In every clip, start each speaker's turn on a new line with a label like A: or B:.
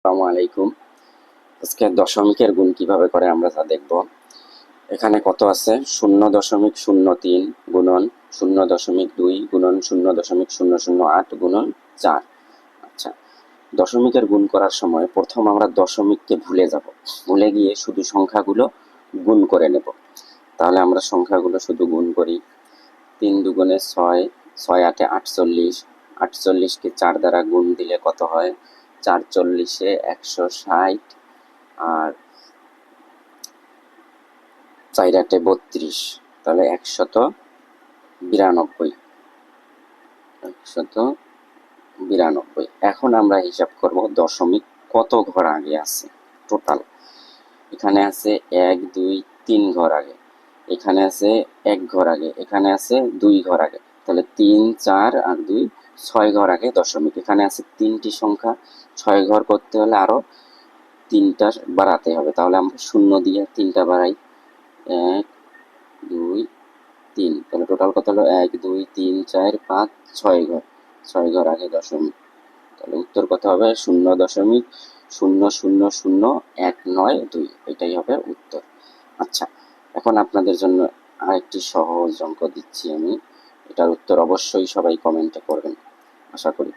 A: আসসালামু আলাইকুম। আজকে দশমিকের গুণ কিভাবে করে আমরা তা দেখব। এখানে কত আছে? 0.03 গুণন 0.2 গুণন 0.008 গুণন 4। আচ্ছা, দশমিকের গুণ করার সময় প্রথম আমরা দশমিককে ভুলে যাব, ভুলে গিয়ে শুধু সংখ্যাগুলো গুণ করে নেব। তাহলে আমরা সংখ্যাগুলো শুধু গুণ করি। 3 দুগুণে 6, 6 8 48, 48কে 4 দ্বারা গুণ দিলে কত হয়? 4 40-এ 160, আর 4 8 32, তাহলে 192। এখন আমরা হিসাব করব দশমিক কত ঘর আগে আছে টোটাল। এখানে আছে 1 2 3 ঘর আগে, এখানে আছে 1 ঘর আগে, এখানে আছে 2 ঘর আগে, তাহলে 3 4 আর 2 6 ঘর আগে দশমিক। এখানে আছে 3টি সংখ্যা, 6 ঘর করতে হলে আরো 3টা বাড়াতে হবে। তাহলে আমরা 0 দিয়ে 3টা বাড়াই, 1 2 3, তাহলে টোটাল কত হলো? 1 2 3 4 5 6 ঘর, 6 ঘর আগে দশমিক। তাহলে উত্তর কত হবে? 0.0000192, এটাই হবে উত্তর। আচ্ছা, এখন আপনাদের জন্য আরেকটি সহজ অঙ্ক দিচ্ছি আমি। এটার উত্তর অবশ্যই সবাই কমেন্টে করবেন, আশা করি।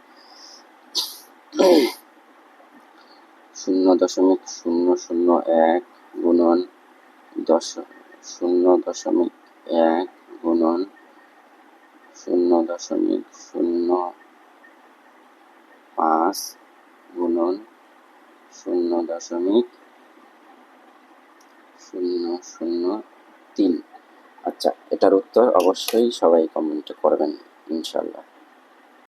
A: 0.001 গুণন 0.1 গুণন 0.05 গুণন 0.003। আচ্ছা, এটার উত্তর অবশ্যই সবাই কমেন্ট করবেন ইনশাল্লাহ।